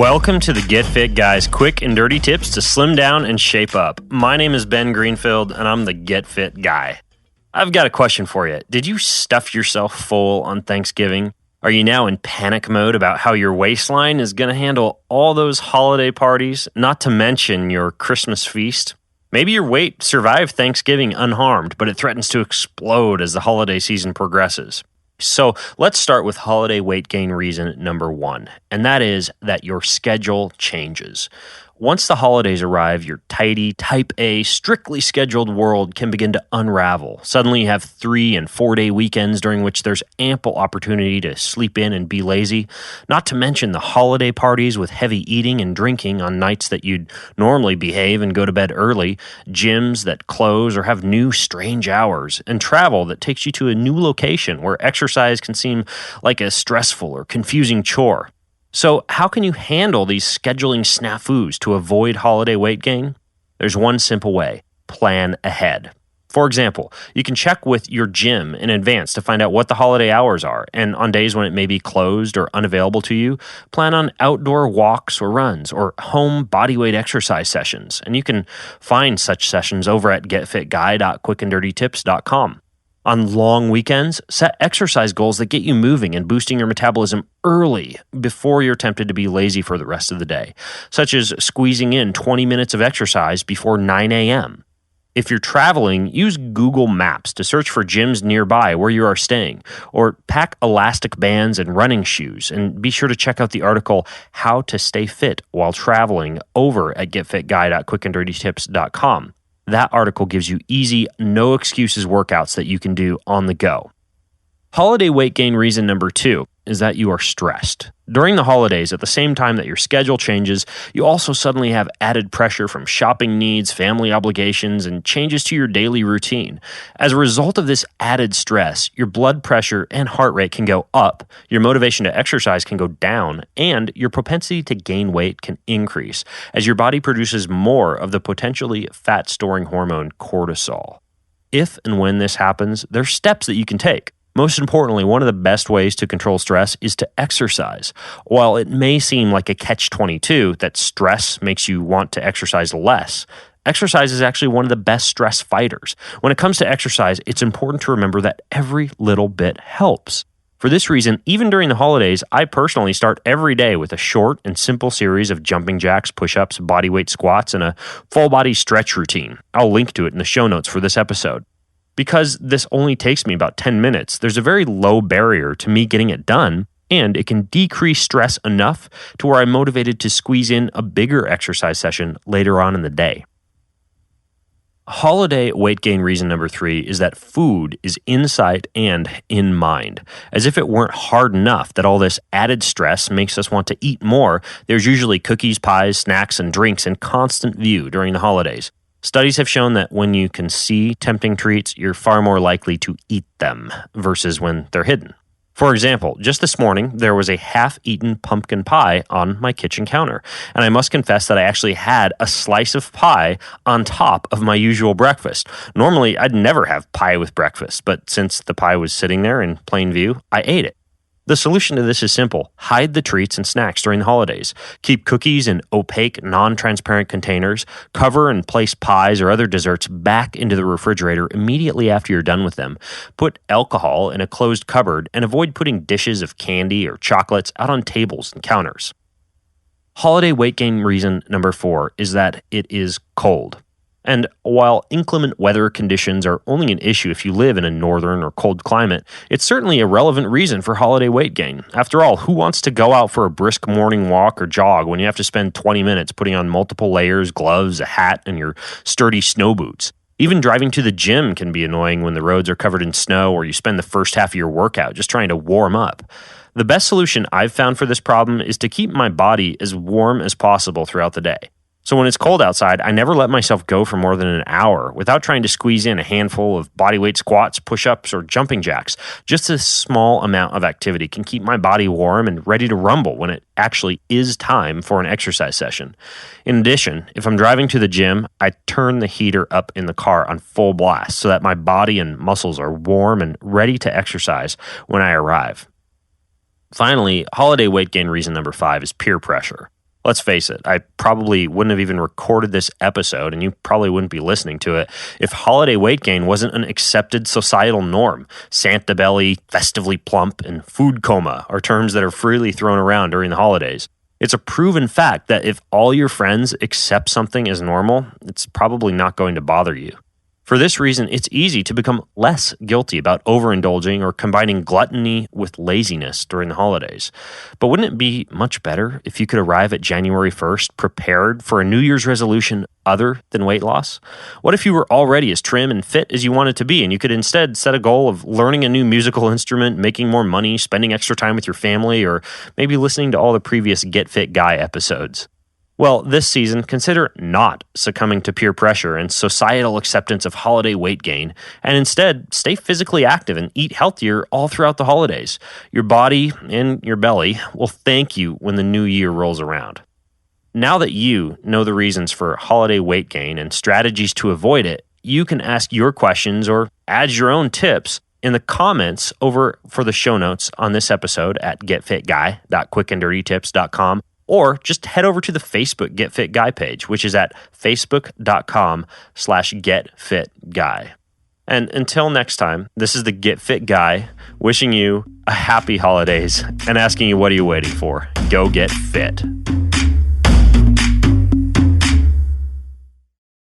Welcome to the Get Fit Guys quick and dirty tips to slim down and shape up. My name is Ben Greenfield and I'm the Get Fit Guy. I've got a question for you. Did you stuff yourself full on Thanksgiving? Are you now in panic mode about how your waistline is going to handle all those holiday parties, not to mention your Christmas feast? Maybe your weight survived Thanksgiving unharmed, but it threatens to explode as the holiday season progresses. So let's start with holiday weight gain reason number 1, and that is that your schedule changes. Once the holidays arrive, your tidy, type A, strictly scheduled world can begin to unravel. Suddenly you have 3 and 4 day weekends during which there's ample opportunity to sleep in and be lazy, not to mention the holiday parties with heavy eating and drinking on nights that you'd normally behave and go to bed early, gyms that close or have new strange hours, and travel that takes you to a new location where exercise can seem like a stressful or confusing chore. So how can you handle these scheduling snafus to avoid holiday weight gain? There's one simple way: plan ahead. For example, you can check with your gym in advance to find out what the holiday hours are, and on days when it may be closed or unavailable to you, plan on outdoor walks or runs or home bodyweight exercise sessions, and you can find such sessions over at getfitguy.quickanddirtytips.com. On long weekends, set exercise goals that get you moving and boosting your metabolism early before you're tempted to be lazy for the rest of the day, such as squeezing in 20 minutes of exercise before 9 a.m. If you're traveling, use Google Maps to search for gyms nearby where you are staying, or pack elastic bands and running shoes, and be sure to check out the article How to Stay Fit While Traveling over at getfitguy.quickanddirtytips.com. That article gives you easy, no excuses workouts that you can do on the go. Holiday weight gain reason number 2 is that you are stressed. During the holidays, at the same time that your schedule changes, you also suddenly have added pressure from shopping needs, family obligations, and changes to your daily routine. As a result of this added stress, your blood pressure and heart rate can go up, your motivation to exercise can go down, and your propensity to gain weight can increase as your body produces more of the potentially fat-storing hormone cortisol. If and when this happens, there are steps that you can take. Most importantly, one of the best ways to control stress is to exercise. While it may seem like a catch-22 that stress makes you want to exercise less, exercise is actually one of the best stress fighters. When it comes to exercise, it's important to remember that every little bit helps. For this reason, even during the holidays, I personally start every day with a short and simple series of jumping jacks, push-ups, bodyweight squats, and a full-body stretch routine. I'll link to it in the show notes for this episode. Because this only takes me about 10 minutes, there's a very low barrier to me getting it done, and it can decrease stress enough to where I'm motivated to squeeze in a bigger exercise session later on in the day. Holiday weight gain reason number 3 is that food is in sight and in mind. As if it weren't hard enough that all this added stress makes us want to eat more, there's usually cookies, pies, snacks, and drinks in constant view during the holidays. Studies have shown that when you can see tempting treats, you're far more likely to eat them versus when they're hidden. For example, just this morning, there was a half-eaten pumpkin pie on my kitchen counter, and I must confess that I actually had a slice of pie on top of my usual breakfast. Normally, I'd never have pie with breakfast, but since the pie was sitting there in plain view, I ate it. The solution to this is simple. Hide the treats and snacks during the holidays. Keep cookies in opaque, non-transparent containers. Cover and place pies or other desserts back into the refrigerator immediately after you're done with them. Put alcohol in a closed cupboard and avoid putting dishes of candy or chocolates out on tables and counters. Holiday weight gain reason number 4 is that it is cold. And while inclement weather conditions are only an issue if you live in a northern or cold climate, it's certainly a relevant reason for holiday weight gain. After all, who wants to go out for a brisk morning walk or jog when you have to spend 20 minutes putting on multiple layers, gloves, a hat, and your sturdy snow boots? Even driving to the gym can be annoying when the roads are covered in snow or you spend the first half of your workout just trying to warm up. The best solution I've found for this problem is to keep my body as warm as possible throughout the day. So when it's cold outside, I never let myself go for more than an hour without trying to squeeze in a handful of bodyweight squats, push-ups, or jumping jacks. Just a small amount of activity can keep my body warm and ready to rumble when it actually is time for an exercise session. In addition, if I'm driving to the gym, I turn the heater up in the car on full blast so that my body and muscles are warm and ready to exercise when I arrive. Finally, holiday weight gain reason number 5 is peer pressure. Let's face it, I probably wouldn't have even recorded this episode, and you probably wouldn't be listening to it if holiday weight gain wasn't an accepted societal norm. Santa belly, festively plump, and food coma are terms that are freely thrown around during the holidays. It's a proven fact that if all your friends accept something as normal, it's probably not going to bother you. For this reason, it's easy to become less guilty about overindulging or combining gluttony with laziness during the holidays. But wouldn't it be much better if you could arrive at January 1st prepared for a New Year's resolution other than weight loss? What if you were already as trim and fit as you wanted to be, and you could instead set a goal of learning a new musical instrument, making more money, spending extra time with your family, or maybe listening to all the previous Get Fit Guy episodes? Well, this season, consider not succumbing to peer pressure and societal acceptance of holiday weight gain, and instead stay physically active and eat healthier all throughout the holidays. Your body and your belly will thank you when the new year rolls around. Now that you know the reasons for holiday weight gain and strategies to avoid it, you can ask your questions or add your own tips in the comments over for the show notes on this episode at getfitguy.quickanddirtytips.com. Or just head over to the Facebook Get Fit Guy page, which is at facebook.com/getfitguy. And until next time, this is the Get Fit Guy wishing you a happy holidays and asking you, what are you waiting for? Go get fit.